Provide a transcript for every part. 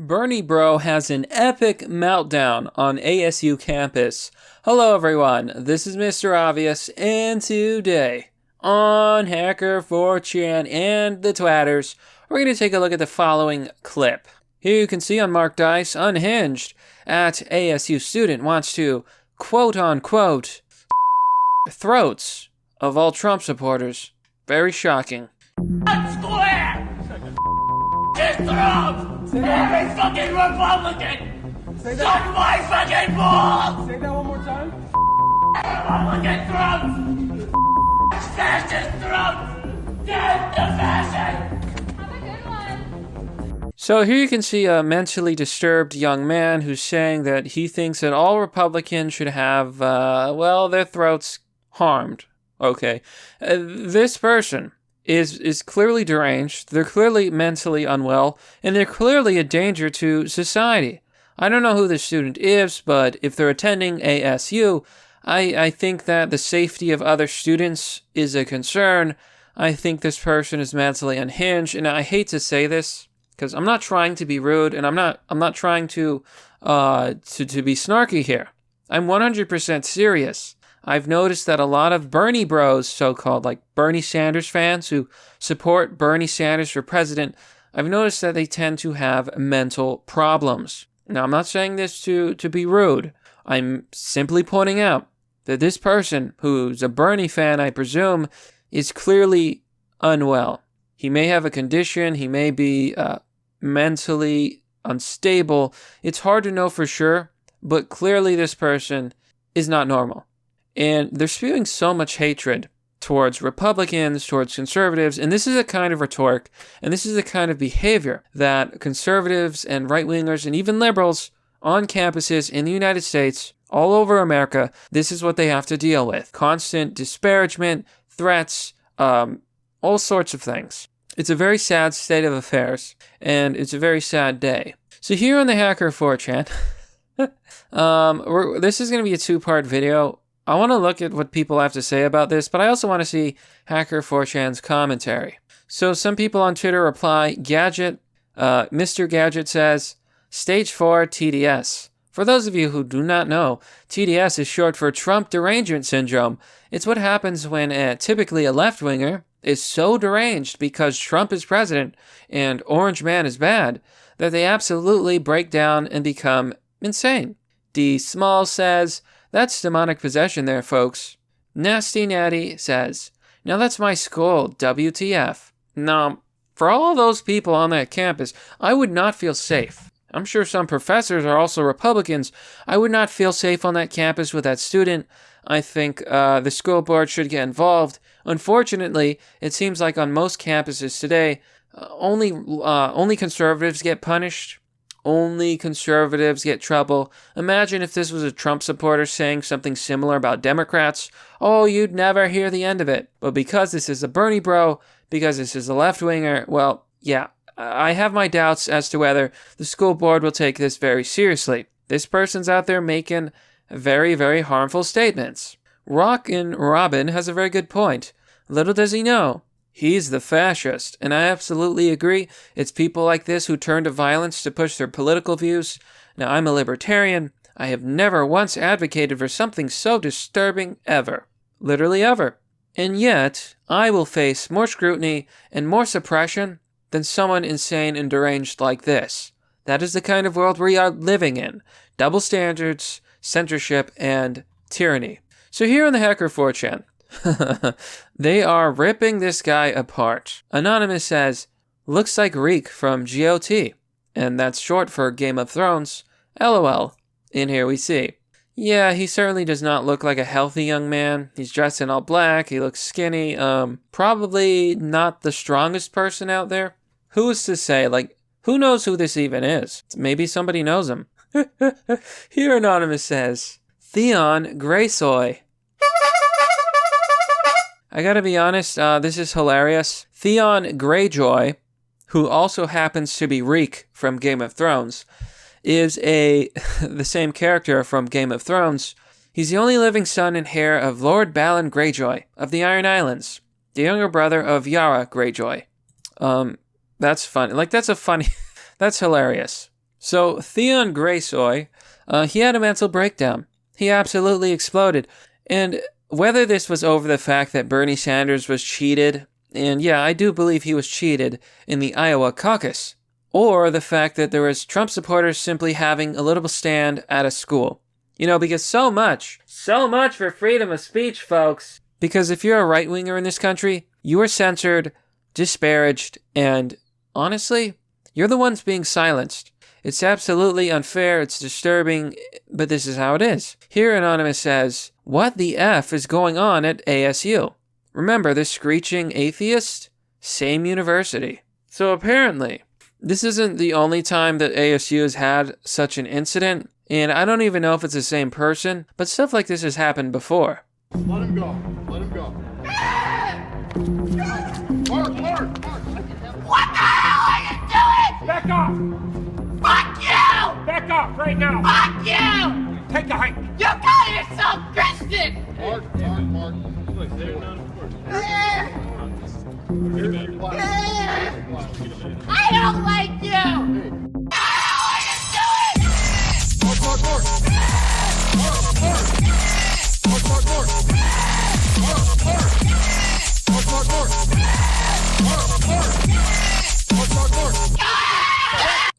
Bernie Bro has an epic meltdown on ASU campus. Hello everyone, this is Mr. Obvious, and today on Hacker 4chan and the Twatters, we're going to take a look at the following clip. Here you can see on Mark Dice, unhinged, at ASU student wants to quote-unquote throats of all Trump supporters. Very shocking. Square! His throat! Every fucking Republican! Suck my fucking balls! Say that one more time. Republican throats! Fascist throats! Death to fashion! Have a good one. So here you can see a mentally disturbed young man who's saying that he thinks that all Republicans should have, their throats harmed. Okay. This person is clearly deranged, they're clearly mentally unwell, and they're clearly a danger to society. I don't know who this student is, but if they're attending ASU, I think that the safety of other students is a concern. I think this person is mentally unhinged, and I hate to say this, because I'm not trying to be rude, and I'm not trying to be snarky here. I'm 100% serious. I've noticed that a lot of Bernie bros, so-called, like Bernie Sanders fans who support Bernie Sanders for president, I've noticed that they tend to have mental problems. Now, I'm not saying this to be rude. I'm simply pointing out that this person, who's a Bernie fan, I presume, is clearly unwell. He may have a condition, he may be mentally unstable. It's hard to know for sure, but clearly this person is not normal. And they're spewing so much hatred towards Republicans, towards conservatives, and this is a kind of rhetoric, and this is the kind of behavior that conservatives and right-wingers and even liberals on campuses in the United States, all over America, this is what they have to deal with. Constant disparagement, threats, all sorts of things. It's a very sad state of affairs, and it's a very sad day. So here on the Hacker 4chan, this is going to be a two-part video. I want to look at what people have to say about this, but I also want to see Hacker 4chan's commentary. So some people on Twitter reply, Gadget, Mr. Gadget says, Stage 4 TDS. For those of you who do not know, TDS is short for Trump Derangement Syndrome. It's what happens when typically a left-winger is so deranged because Trump is president and Orange Man is bad that they absolutely break down and become insane. D. Small says, that's demonic possession there, folks. Nasty Natty says, now that's my school, WTF. Now, for all those people on that campus, I would not feel safe. I'm sure some professors are also Republicans. I would not feel safe on that campus with that student. I think the school board should get involved. Unfortunately, it seems like on most campuses today, only conservatives get punished. Only conservatives get trouble. Imagine if this was a Trump supporter saying something similar about Democrats. Oh, you'd never hear the end of it. But because this is a Bernie bro, because this is a left-winger, well, yeah, I have my doubts as to whether the school board will take this very seriously. This person's out there making very, very harmful statements. Rockin' Robin has a very good point. Little does he know, he's the fascist, and I absolutely agree. It's people like this who turn to violence to push their political views. Now, I'm a libertarian. I have never once advocated for something so disturbing ever. Literally ever. And yet, I will face more scrutiny and more suppression than someone insane and deranged like this. That is the kind of world we are living in. Double standards, censorship, and tyranny. So here on the Hacker 4chan, they are ripping this guy apart. Anonymous says, looks like Reek from GOT, and that's short for Game of Thrones. LOL. In here we see. Yeah, he certainly does not look like a healthy young man. He's dressed in all black, he looks skinny, probably not the strongest person out there. Who is to say, who knows who this even is? Maybe somebody knows him. Here Anonymous says, Theon Greysoy. I gotta be honest, this is hilarious. Theon Greyjoy, who also happens to be Reek from Game of Thrones, is the same character from Game of Thrones. He's the only living son and heir of Lord Balon Greyjoy of the Iron Islands, the younger brother of Yara Greyjoy. That's funny. That's hilarious. So Theon Graysoy, he had a mental breakdown. He absolutely exploded. And whether this was over the fact that Bernie Sanders was cheated, and yeah, I do believe he was cheated in the Iowa caucus, or the fact that there was Trump supporters simply having a little stand at a school. You know, because so much for freedom of speech, folks. Because if you're a right-winger in this country, you are censored, disparaged, and honestly, you're the ones being silenced. It's absolutely unfair, it's disturbing, but this is how it is. Here Anonymous says, what the F is going on at ASU? Remember, this screeching atheist? Same university. So apparently, this isn't the only time that ASU has had such an incident, and I don't even know if it's the same person, but stuff like this has happened before. Let him go. Let him go. Mark. What the hell are you doing? Back off! Fuck you! Back off right now! Fuck you! Take a hike! You call yourself Christian! Mark. I don't like you! What the hell are you doing?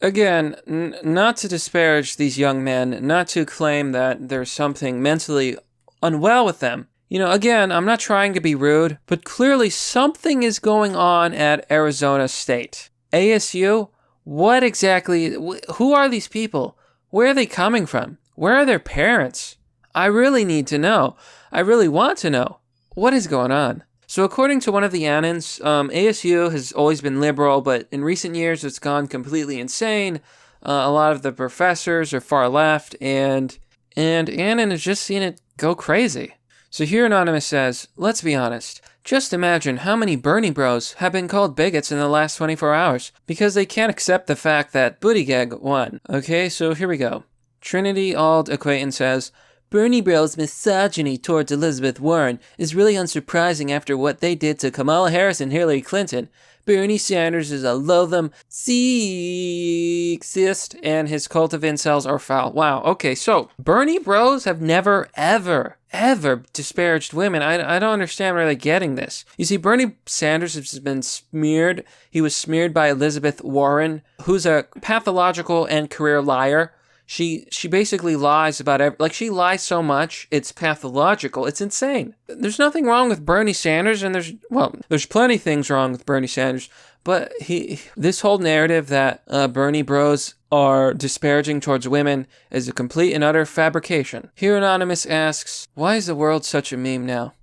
Again, not to disparage these young men, not to claim that there's something mentally unwell with them. You know, again, I'm not trying to be rude, but clearly something is going on at Arizona State. ASU? What exactly? Who are these people? Where are they coming from? Where are their parents? I really need to know. I really want to know. What is going on? So according to one of the Annans, ASU has always been liberal, but in recent years it's gone completely insane. A lot of the professors are far left, and Annan has just seen it go crazy. So here Anonymous says, let's be honest. Just imagine how many Bernie bros have been called bigots in the last 24 hours because they can't accept the fact that Buttigieg won. Okay, so here we go. Trinity Ald Acquaintance says, Bernie bros' misogyny towards Elizabeth Warren is really unsurprising after what they did to Kamala Harris and Hillary Clinton. Bernie Sanders is a loathsome sexist, and his cult of incels are foul. Wow, okay, so Bernie bros have never, ever disparaged women. I don't understand where they're getting this. You see, Bernie Sanders has been smeared. He was smeared by Elizabeth Warren, who's a pathological and career liar. She basically lies about she lies so much, it's pathological. It's insane. There's nothing wrong with Bernie Sanders, and there's plenty of things wrong with Bernie Sanders, but this whole narrative that Bernie bros are disparaging towards women is a complete and utter fabrication. Here Anonymous asks, why is the world such a meme now?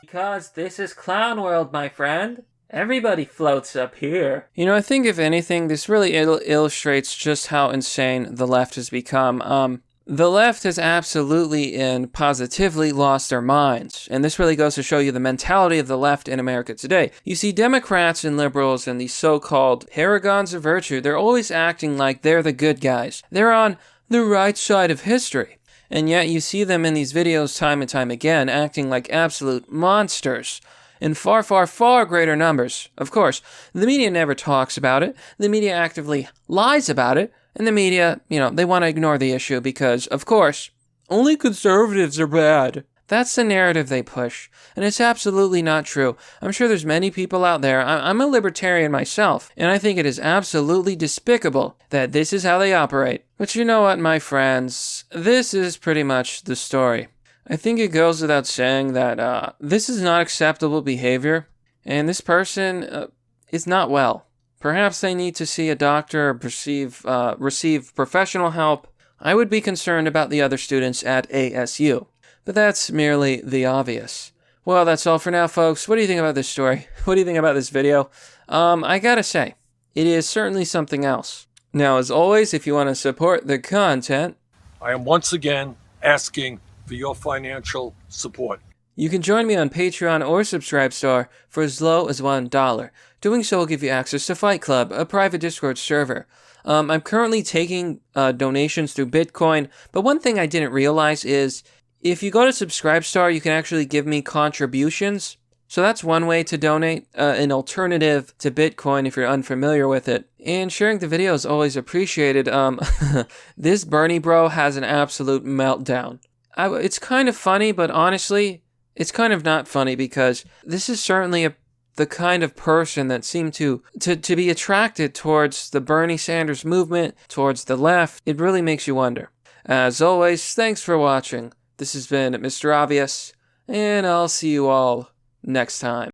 Because this is clown world, my friend. Everybody floats up here. You know, I think if anything, this really illustrates just how insane the left has become. The left has absolutely and positively lost their minds. And this really goes to show you the mentality of the left in America today. You see, Democrats and liberals and these so-called paragons of virtue, they're always acting like they're the good guys. They're on the right side of history. And yet you see them in these videos time and time again, acting like absolute monsters. In far, far, far greater numbers. Of course, the media never talks about it. The media actively lies about it. And the media, they want to ignore the issue because, of course, only conservatives are bad. That's the narrative they push. And it's absolutely not true. I'm sure there's many people out there. I'm a libertarian myself. And I think it is absolutely despicable that this is how they operate. But you know what, my friends? This is pretty much the story. I think it goes without saying that this is not acceptable behavior, and this person is not well. Perhaps they need to see a doctor or receive professional help. I would be concerned about the other students at ASU, but that's merely the obvious. Well, that's all for now, folks. What do you think about this story? What do you think about this video? I gotta say, it is certainly something else. Now, as always, if you want to support the content, I am once again asking for your financial support. You can join me on Patreon or Subscribestar for as low as $1. Doing so will give you access to Fight Club, a private Discord server. I'm currently taking donations through Bitcoin, but one thing I didn't realize is if you go to Subscribestar, you can actually give me contributions So that's one way to donate, an alternative to Bitcoin if you're unfamiliar with it. And sharing the video is always appreciated. This Bernie bro has an absolute meltdown. It's kind of funny, but honestly, it's kind of not funny because this is certainly the kind of person that seemed to be attracted towards the Bernie Sanders movement, towards the left. It really makes you wonder. As always, thanks for watching. This has been Mr. Obvious, and I'll see you all next time.